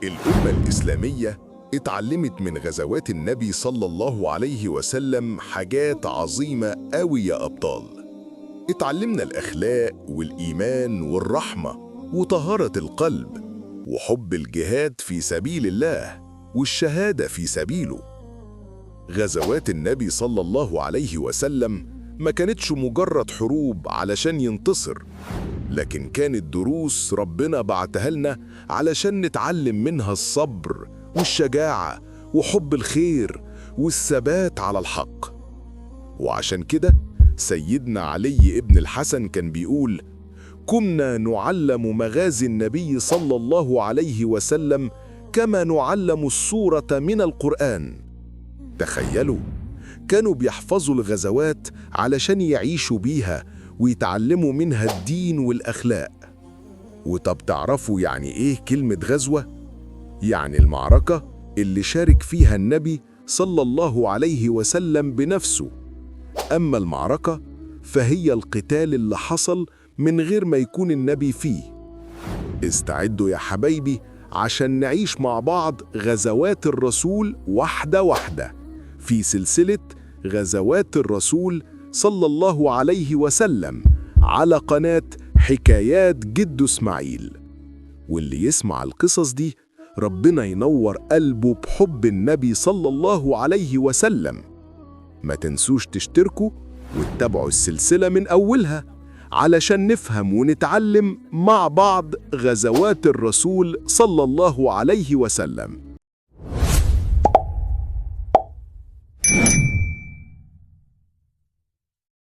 الأمة الإسلامية اتعلمت من غزوات النبي صلى الله عليه وسلم حاجات عظيمة أوي يا أبطال. اتعلمنا الأخلاق والإيمان والرحمة وطهارة القلب وحب الجهاد في سبيل الله والشهادة في سبيله. غزوات النبي صلى الله عليه وسلم ما كانتش مجرد حروب علشان ينتصر، لكن كانت دروس ربنا بعتها لنا علشان نتعلم منها الصبر والشجاعة وحب الخير والثبات على الحق. وعشان كده سيدنا علي ابن الحسن كان بيقول: كنا نعلم مغازي النبي صلى الله عليه وسلم كما نعلم السورة من القرآن. تخيلوا، كانوا بيحفظوا الغزوات علشان يعيشوا بيها ويتعلموا منها الدين والأخلاق. وطب تعرفوا يعني إيه كلمة غزوة؟ يعني المعركة اللي شارك فيها النبي صلى الله عليه وسلم بنفسه. أما المعركة فهي القتال اللي حصل من غير ما يكون النبي فيه. استعدوا يا حبايبي عشان نعيش مع بعض غزوات الرسول واحدة واحدة في سلسلة غزوات الرسول صلى الله عليه وسلم على قناة حكايات جدو إسماعيل. واللي يسمع القصص دي ربنا ينور قلبه بحب النبي صلى الله عليه وسلم. ما تنسوش تشتركوا وتتابعوا السلسلة من أولها علشان نفهم ونتعلم مع بعض غزوات الرسول صلى الله عليه وسلم.